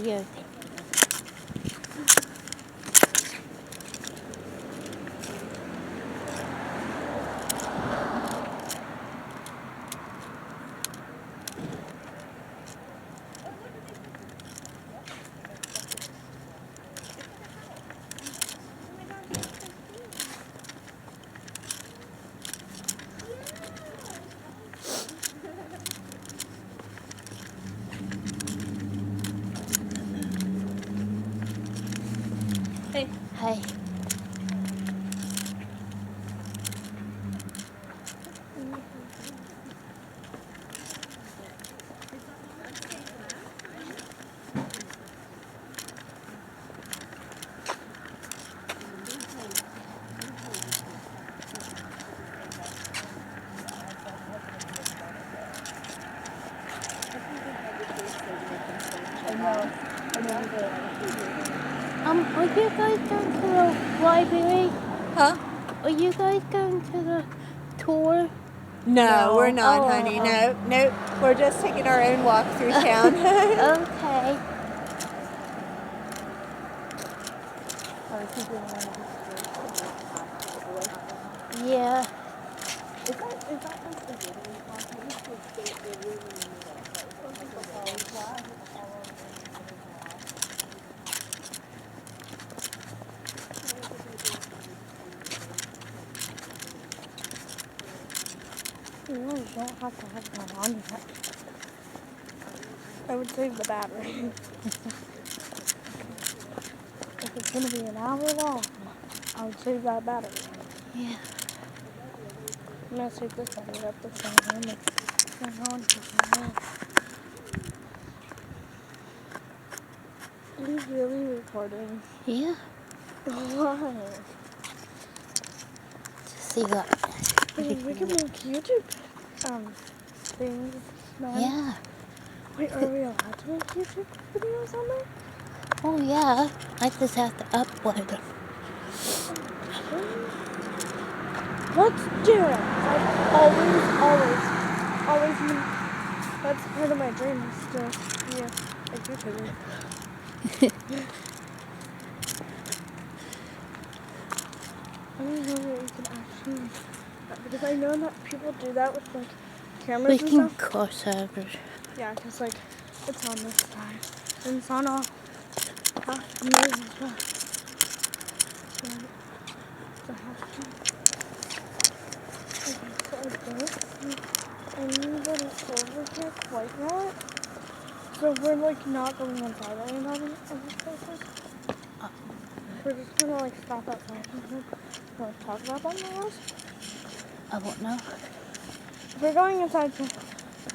here. Hey. Hi. Are you guys going to the library? Huh? Are you guys going to the tour? No, we're not, Oh, honey. No. We're just taking our own walk through town. Okay. Yeah. You really don't have to have that on yet. I would save the battery. If it's going to be an hour long, I would save that battery. Yeah. I'm going to save this battery up this time and turn on for now. Are you really recording? Yeah. Why? To see what. We can make YouTube things, man. Yeah. Wait, are we allowed to make YouTube videos on there? Oh yeah. I just have to upload them. Let's do it. I've always been, that's part of my dream is to be a YouTuber. I don't know that we can actually, because I know that people do that with like cameras We and can stuff. cross over. Yeah, because like it's on this side and it's on all half me as well. So I have to. Okay, so I don't see anybody over here quite yet. So we're like not going inside anybody of these places. We're just gonna like stop outside and like talk about them more. I won't know. If we're going inside to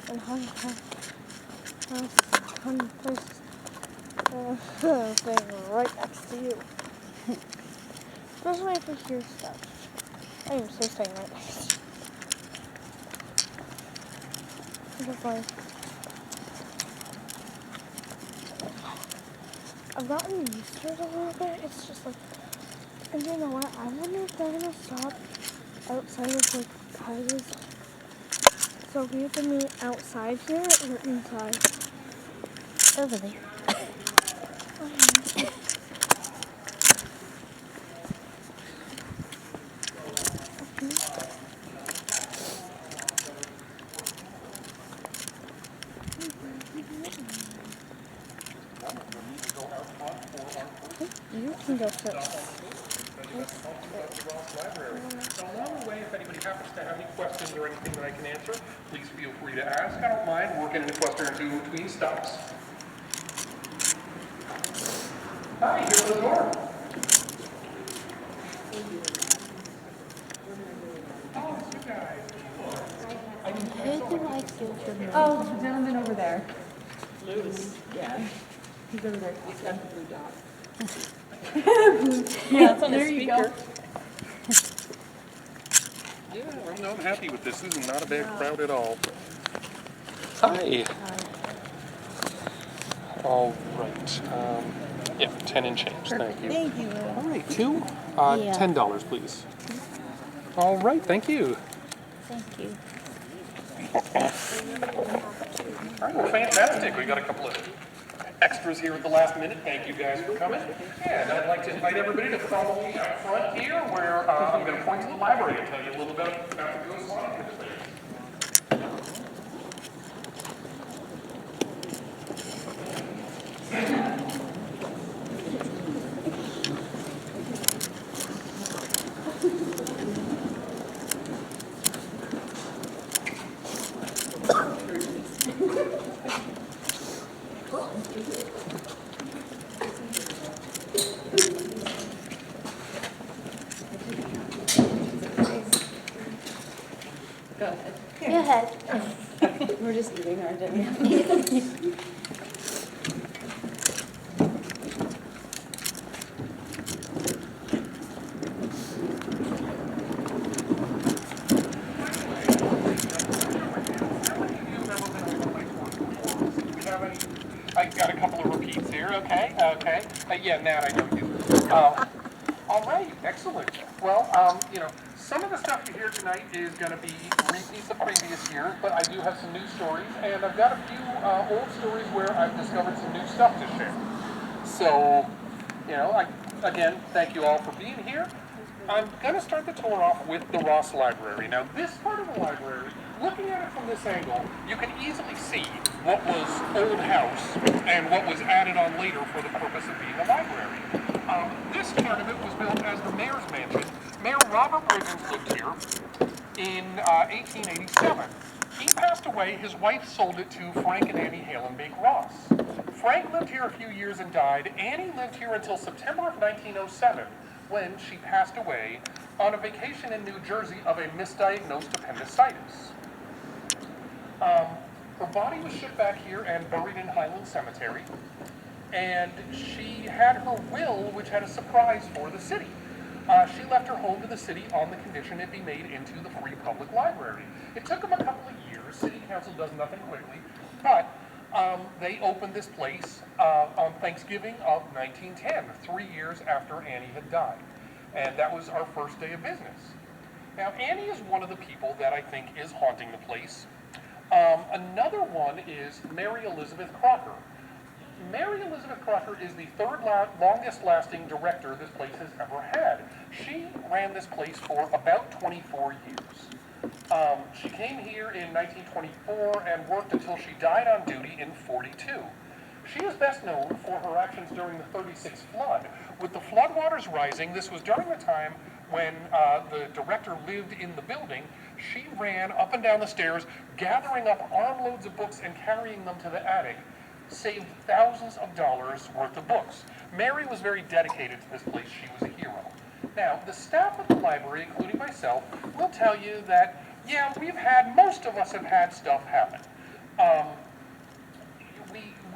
and hung places staying right next to you. Especially if we hear stuff. I am so staying right next to you. Because like I've gotten used to it a little bit. It's just like, and you know what? I wonder if they're gonna stop outside of like houses. So we have to meet outside here or inside? Over there. You can go first. So along the way, if anybody happens to have any questions or anything that I can answer, please feel free to ask. I don't mind working in a question or two between stops. Hi, here's the door. Oh, it's you guys. Who do I do the most? Oh, the gentleman over there. Lewis. Yeah. He's over there. He's got the blue dot. Yeah, it's on there you go. Yeah, I'm happy with this. This is not a bad crowd at all. Hi. All right. Yeah, 10 and change. Thank you. Thank you. All right, two. Yeah. $10, please. All right, thank you. Thank you. All right, well, fantastic. We got a couple of extras here at the last minute. Thank you guys for coming. And I'd like to invite everybody to follow me up front here where I'm going to point to the library and tell you a little bit about the goes on in this place. Go ahead. Go ahead. We're just eating our dinner. I got a couple of repeats here, okay, okay. Yeah, Nat, I know you. All right, excellent. Well, some of the stuff you hear tonight is going to be repeats of previous years, but I do have some new stories, and I've got a few old stories where I've discovered some new stuff to share. So, again, thank you all for being here. I'm going to start the tour off with the Ross Library. Now, this part of the library, looking at it from this angle, you can easily see what was old house and what was added on later for the purpose of being a library. This part of it was built as the mayor's mansion. Mayor Robert Wiggins lived here in 1887. He passed away, his wife sold it to Frank and Annie Halenbake Ross. Frank lived here a few years and died. Annie lived here until September of 1907, when she passed away on a vacation in New Jersey of a misdiagnosed appendicitis. Her body was shipped back here and buried in Highland Cemetery, and she had her will, which had a surprise for the city. She left her home to the city on the condition it be made into the Free Public Library. It took them a couple of years. City Council does nothing quickly, but they opened this place on Thanksgiving of 1910, 3 years after Annie had died. And that was our first day of business. Now, Annie is one of the people that I think is haunting the place. Another one is Mary Elizabeth Crocker. Mary Elizabeth Crocker is the third longest lasting director this place has ever had. She ran this place for about 24 years. She came here in 1924 and worked until she died on duty in 42. She is best known for her actions during the 36 flood. With the floodwaters rising, this was during the time when the director lived in the building. She ran up and down the stairs, gathering up armloads of books and carrying them to the attic, saved thousands of dollars worth of books. Mary was very dedicated to this place. She was a hero. Now, the staff of the library, including myself, will tell you that, yeah, most of us have had stuff happen.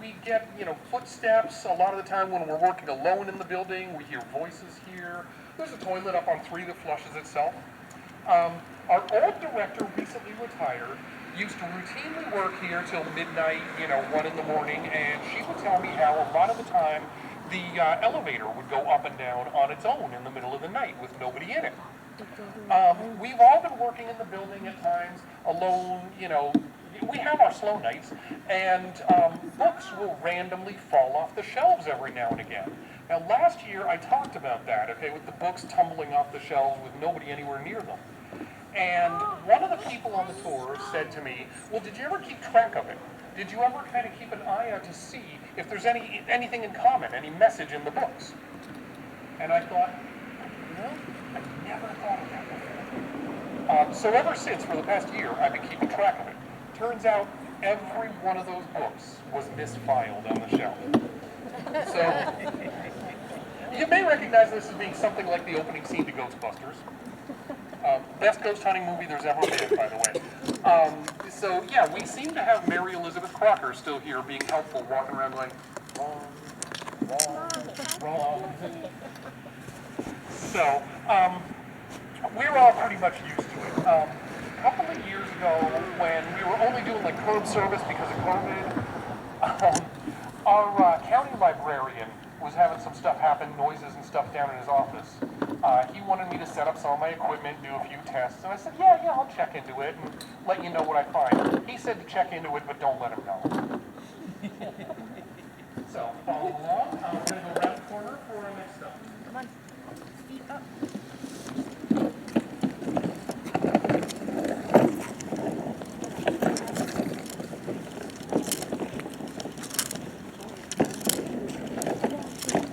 We get, footsteps. A lot of the time when we're working alone in the building, we hear voices here. There's a toilet up on 3 that flushes itself. Our old director recently retired, used to routinely work here till midnight, 1 in the morning, and she would tell me how a lot of the time the elevator would go up and down on its own in the middle of the night with nobody in it. We've all been working in the building at times alone, we have our slow nights, and books will randomly fall off the shelves every now and again. Now, last year I talked about that, with the books tumbling off the shelves with nobody anywhere near them. And one of the people on the tour said to me, well, did you ever keep track of it? Did you ever kind of keep an eye out to see if there's anything in common, any message in the books? And I thought, I never thought of that before. So ever since, for the past year, I've been keeping track of it. Turns out every one of those books was misfiled on the shelf. So you may recognize this as being something like the opening scene to Ghostbusters. Best ghost hunting movie there's ever been, by the way. So yeah, we seem to have Mary Elizabeth Crocker still here being helpful, walking around going, wrong. So we're all pretty much used to it. A couple of years ago, when we were only doing like curb service because of COVID, our county librarian was having some stuff happen, noises and stuff down in his office. He wanted me to set up some of my equipment, do a few tests, and I said, yeah, I'll check into it and let you know what I find. He said to check into it, but don't let him know. So follow along. We're going to go around the corner for our next stop. Come on. Feet up.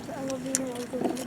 The elevator will go to the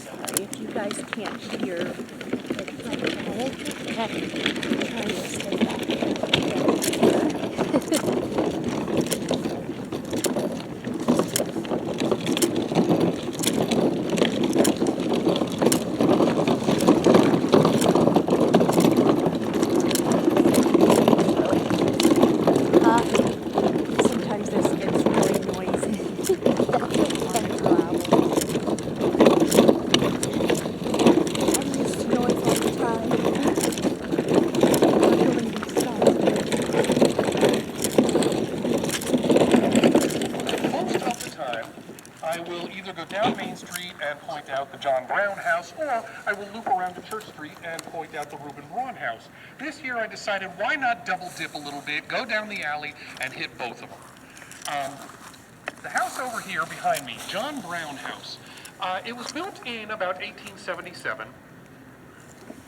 Sorry if you guys can't hear. Sometimes this gets really noisy. On the gravel. I'm used to noise all the time. Most of the time, I will either go down Main Street and point out the John Brown house, or I will loop around to Church Street and point out the Reuben Braun house. This year I decided why not double dip a little bit, go down the alley, and hit both of them. The house over here behind me, John Brown House, it was built in about 1877.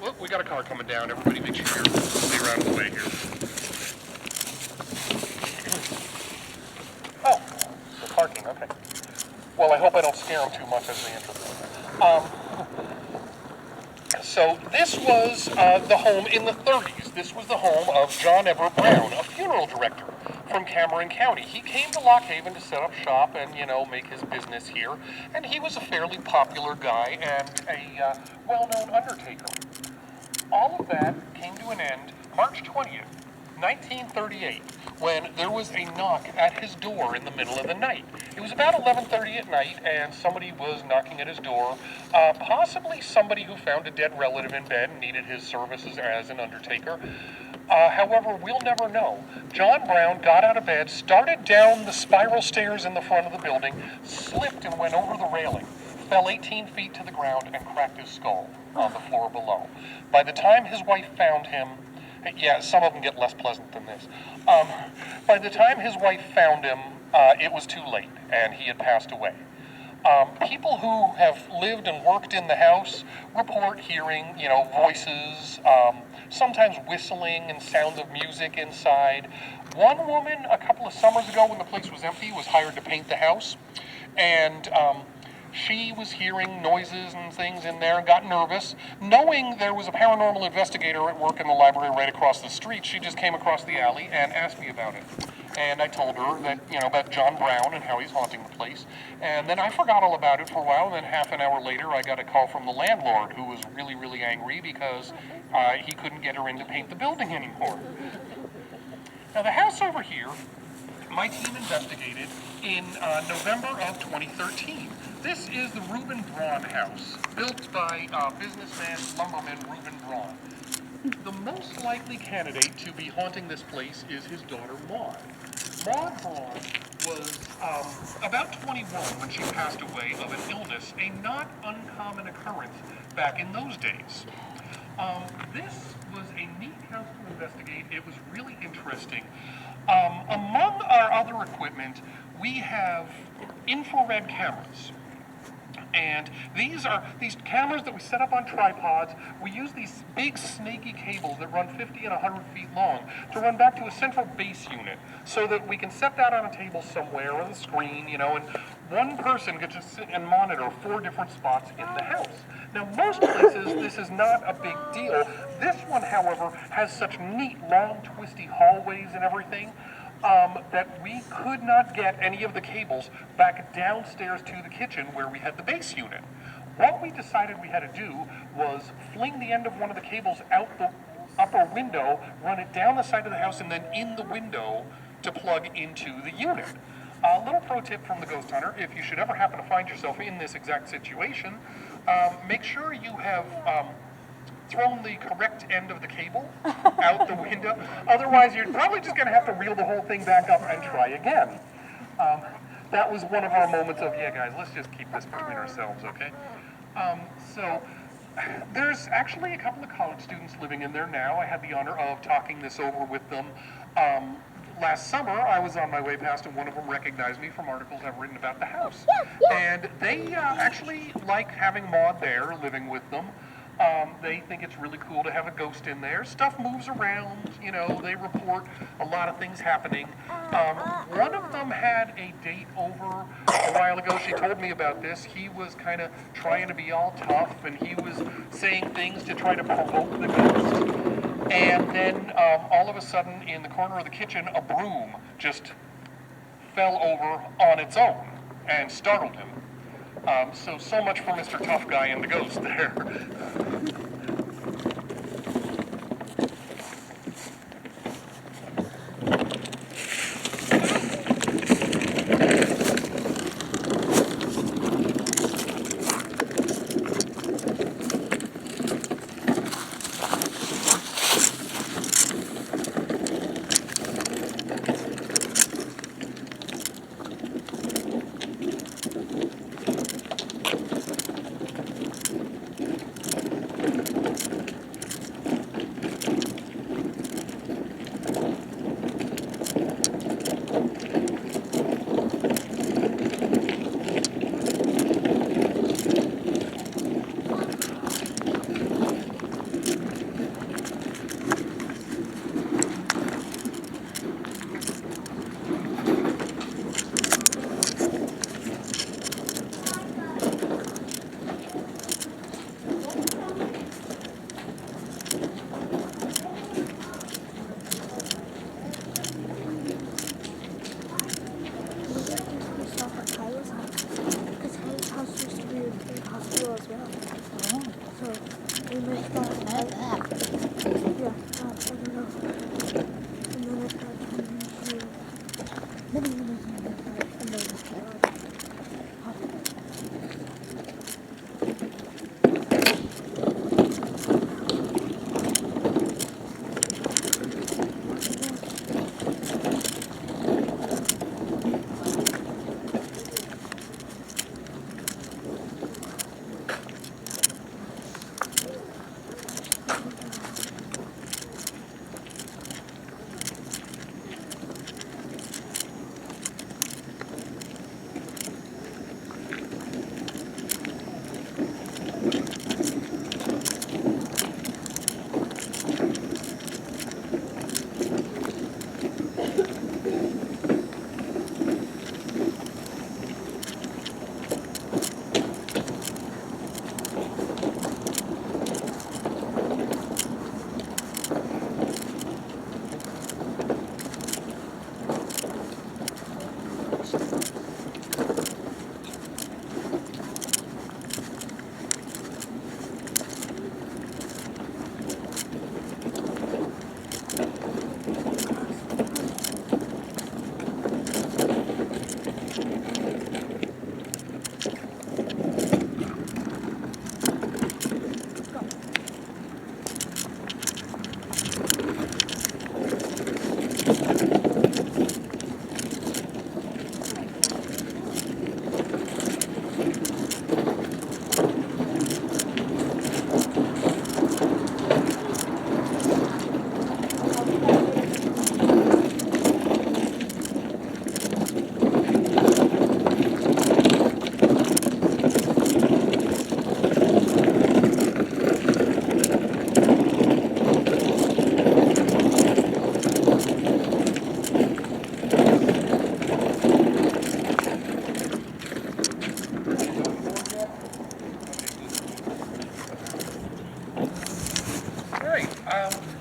Well, we got a car coming down. Everybody make sure you're stay around the way here. Oh, so parking, okay. Well, I hope I don't scare them too much as they enter. So this was the home in the 30s. This was the home of John Everett Brown, a funeral director from Cameron County. He came to Lock Haven to set up shop and, you know, make his business here. And he was a fairly popular guy and a well-known undertaker. All of that came to an end March 20th, 1938, when there was a knock at his door in the middle of the night. It was about 11:30 at night, and somebody was knocking at his door, possibly somebody who found a dead relative in bed and needed his services as an undertaker. However, we'll never know. John Brown got out of bed, started down the spiral stairs in the front of the building, slipped and went over the railing, fell 18 feet to the ground, and cracked his skull on the floor below. By the time his wife found him, yeah, some of them get less pleasant than this. By the time his wife found him, it was too late, and he had passed away. People who have lived and worked in the house report hearing, you know, voices, sometimes whistling and sounds of music inside. One woman, a couple of summers ago when the place was empty, was hired to paint the house, and she was hearing noises and things in there and got nervous. Knowing there was a paranormal investigator at work in the library right across the street, she just came across the alley and asked me about it. And I told her that, you know, about John Brown and how he's haunting the place. And then I forgot all about it for a while, and then half an hour later I got a call from the landlord who was really, really angry because he couldn't get her in to paint the building anymore. Now the house over here, my team investigated in November of 2013. This is the Reuben Braun house, built by businessman, lumberman Reuben Braun. The most likely candidate to be haunting this place is his daughter, Maud. Maud Braun was about 21 when she passed away of an illness, a not uncommon occurrence back in those days. This was a neat house to investigate. It was really interesting. Among our other equipment, we have infrared cameras. And these are these cameras that we set up on tripods. We use these big snaky cables that run 50 and 100 feet long to run back to a central base unit so that we can set that on a table somewhere with a screen, you know, and one person could just sit and monitor 4 different spots in the house. Now, most places, this is not a big deal. This one, however, has such neat, long, twisty hallways and everything that we could not get any of the cables back downstairs to the kitchen where we had the base unit. What we decided we had to do was fling the end of one of the cables out the upper window, run it down the side of the house, and then in the window to plug into the unit. A little pro tip from the ghost hunter: if you should ever happen to find yourself in this exact situation, make sure you have thrown the correct end of the cable out the window. Otherwise, you're probably just going to have to reel the whole thing back up and try again. That was one of our moments of, yeah, guys, let's just keep this between ourselves, okay? So there's actually a couple of college students living in there now. I had the honor of talking this over with them. Last summer, I was on my way past and one of them recognized me from articles I've written about the house. And they actually like having Maud there, living with them. They think it's really cool to have a ghost in there. Stuff moves around, you know, they report a lot of things happening. One of them had a date over a while ago. She told me about this. He was kind of trying to be all tough, and he was saying things to try to provoke the ghost. And then all of a sudden, in the corner of the kitchen, a broom just fell over on its own and startled him. So much for Mr. Tough Guy and the ghost there.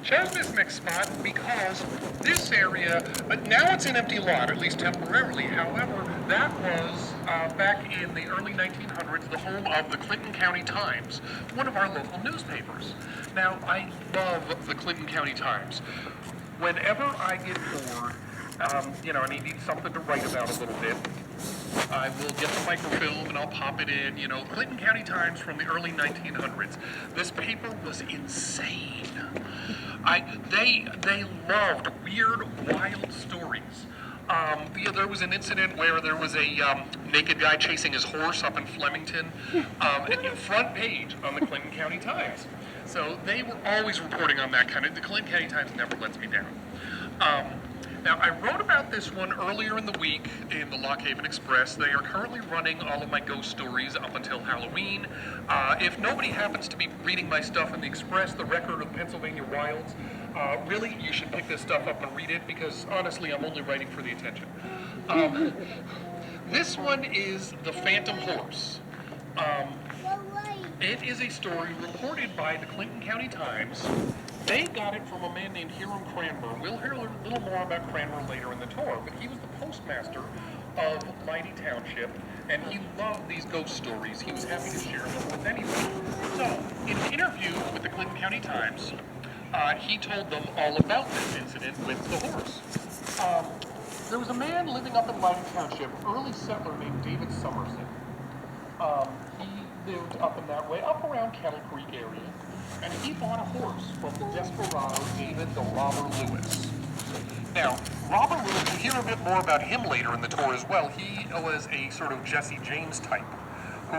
Chose this next spot because this area, but now it's an empty lot, at least temporarily. However, that was back in the early 1900s, the home of the Clinton County Times, one of our local newspapers. Now, I love the Clinton County Times. Whenever I get bored, and I need something to write about a little bit, I will get the microfilm and I'll pop it in, Clinton County Times from the early 1900s. This paper was insane. They loved weird, wild stories. There was an incident where there was a naked guy chasing his horse up in Flemington, front page on the Clinton County Times. So they were always reporting on that kind of. The Clinton County Times never lets me down. Now, I wrote about this one earlier in the week in the Lock Haven Express. They are currently running all of my ghost stories up until Halloween. If nobody happens to be reading my stuff in the Express, the Record of Pennsylvania Wilds, really, you should pick this stuff up and read it because, honestly, I'm only writing for the attention. This one is The Phantom Horse. It is a story reported by the Clinton County Times. They got it from a man named Hiram Cranmer. We'll hear a little more about Cranmer later in the tour, but he was the postmaster of Mighty Township, and he loved these ghost stories. He was happy to share them with anyone. So, in an interview with the Clinton County Times, he told them all about this incident with the horse. There was a man living up in Mighty Township, early settler named David Summerson. He lived up in that way, up around Kettle Creek area. And he bought a horse from the desperado David the Robber Lewis. Now, Robert Lewis, we'll hear a bit more about him later in the tour as well. He was a sort of Jesse James type who,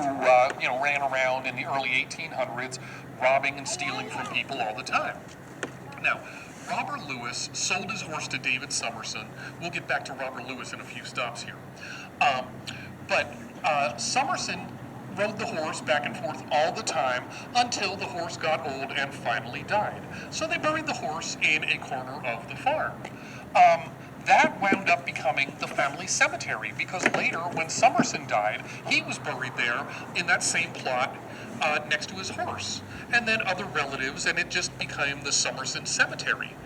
ran around in the early 1800s, robbing and stealing from people all the time. Now, Robert Lewis sold his horse to David Summerson. We'll get back to Robert Lewis in a few stops here. But Summerson rode the horse back and forth all the time until the horse got old and finally died. So they buried the horse in a corner of the farm. That wound up becoming the family cemetery because later, when Summerson died, he was buried there in that same plot next to his horse. And then other relatives, and it just became the Summerson Cemetery.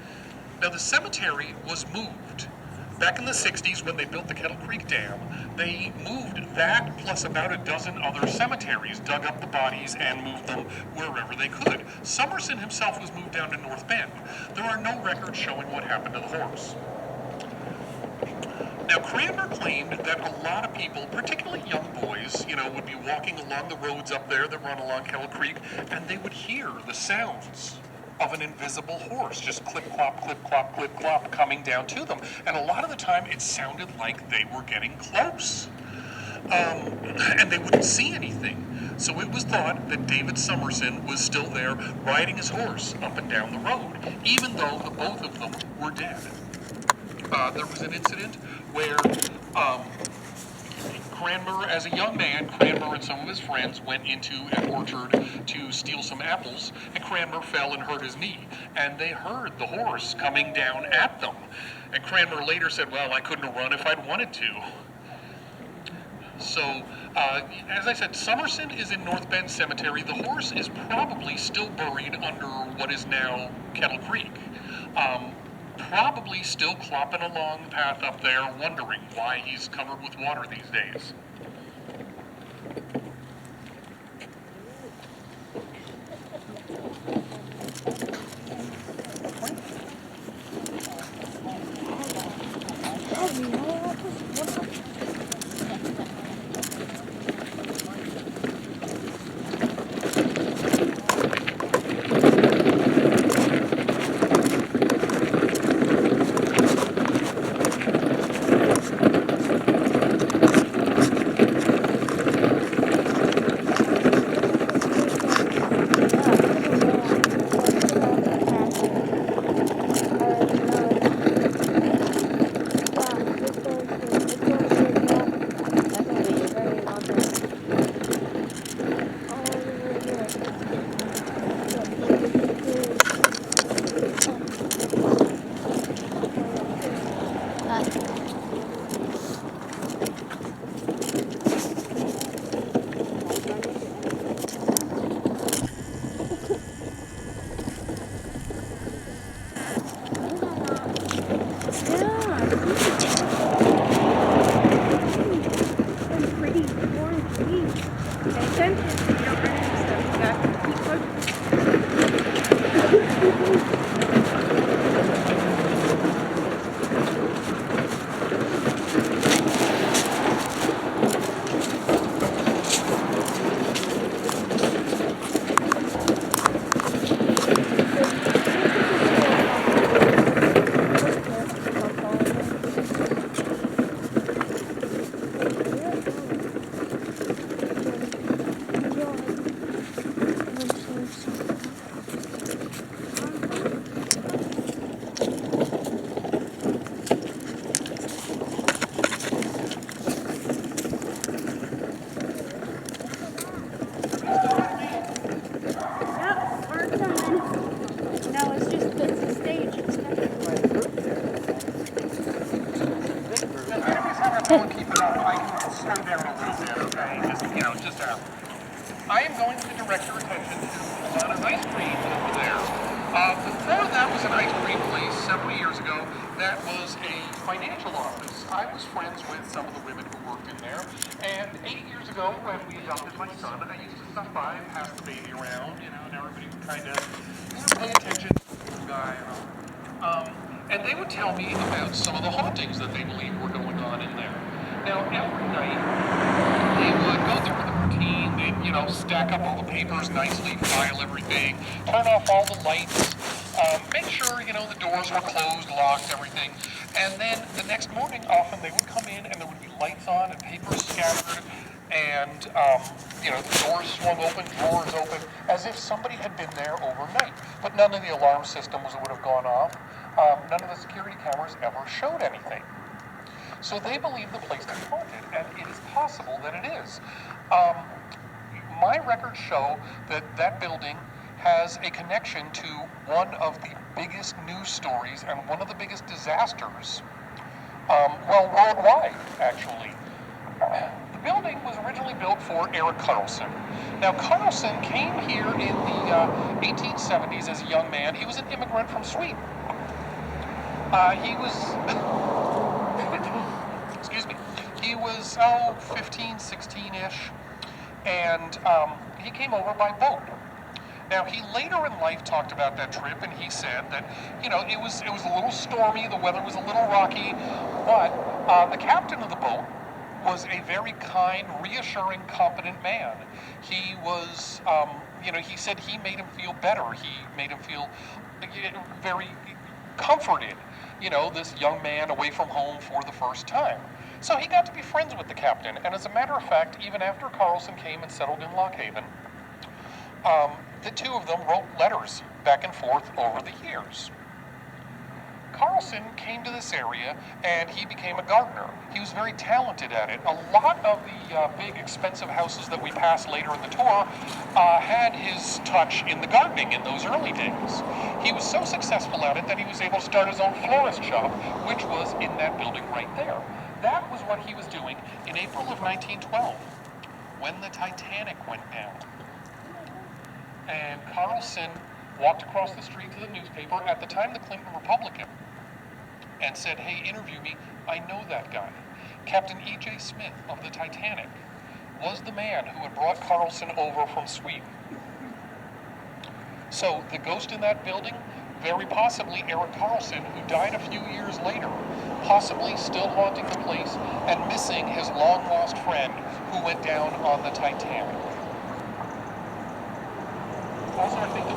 Now, the cemetery was moved. Back in the 60s, when they built the Kettle Creek Dam, they moved that plus about a dozen other cemeteries, dug up the bodies, and moved them wherever they could. Summerson himself was moved down to North Bend. There are no records showing what happened to the horse. Now, Cranmer claimed that a lot of people, particularly young boys, would be walking along the roads up there that run along Kettle Creek, and they would hear the sounds of an invisible horse, just clip-clop, clip-clop, clip-clop, coming down to them. And a lot of the time, it sounded like they were getting close. And they wouldn't see anything. So it was thought that David Summerson was still there, riding his horse up and down the road, even though the both of them were dead. There was an incident where Cranmer, as a young man, Cranmer and some of his friends went into an orchard to steal some apples, and Cranmer fell and hurt his knee. And they heard the horse coming down at them. And Cranmer later said, well, I couldn't have run if I'd wanted to. So, as I said, Summerson is in North Bend Cemetery. The horse is probably still buried under what is now Kettle Creek. Probably still clopping along the path up there, wondering why he's covered with water these days. No, it's a stage. It's nothing. Everybody's keep it up. I can slow down a little bit, okay? Just I am going to direct your attention to Alana's Ice Cream over there. Before that was an ice cream place several years ago. That was a financial office. I was friends with some of the women who worked in there. And 8 years ago, when we adopted my son, I used to stop by and pass the baby around, and everybody would kind of pay attention to the guy. And they would tell me about some of the hauntings that they believed were going on in there. Now, every night, they would go through the routine. They'd, stack up all the papers nicely, file everything, turn off all the lights, make sure, the doors were closed, locked, everything. And then the next morning, often they would come in and there would be lights on and papers scattered and, the doors swung open, drawers open, as if somebody had been there overnight. But none of the alarm systems would have gone off. None of the security cameras ever showed anything. So they believe the place is haunted, and it is possible that it is. My records show that that building has a connection to one of the biggest news stories and one of the biggest disasters, worldwide, actually. The building was originally built for Eric Carlson. Now, Carlson came here in the 1870s as a young man. He was an immigrant from Sweden. He was, excuse me, he was, 15, 16-ish, and he came over by boat. Now, he later in life talked about that trip, and he said that, it was a little stormy, the weather was a little rocky, but the captain of the boat was a very kind, reassuring, competent man. He was, he said he made him feel better. He made him feel very comforted, this young man away from home for the first time. So he got to be friends with the captain, and as a matter of fact, even after Carlson came and settled in Lock Haven, the two of them wrote letters back and forth over the years. Carlson came to this area and he became a gardener. He was very talented at it. A lot of the big expensive houses that we passed later in the tour had his touch in the gardening in those early days. He was so successful at it that he was able to start his own florist shop, which was in that building right there. That was what he was doing in April of 1912, when the Titanic went down. And Carlson walked across the street to the newspaper, at the time the Clinton Republican, and said, "Hey, interview me. I know that guy. Captain E.J. Smith of the Titanic was the man who had brought Carlson over from Sweden." So the ghost in that building, very possibly Eric Carlson, who died a few years later, possibly still haunting the place and missing his long-lost friend who went down on the Titanic. Also, I think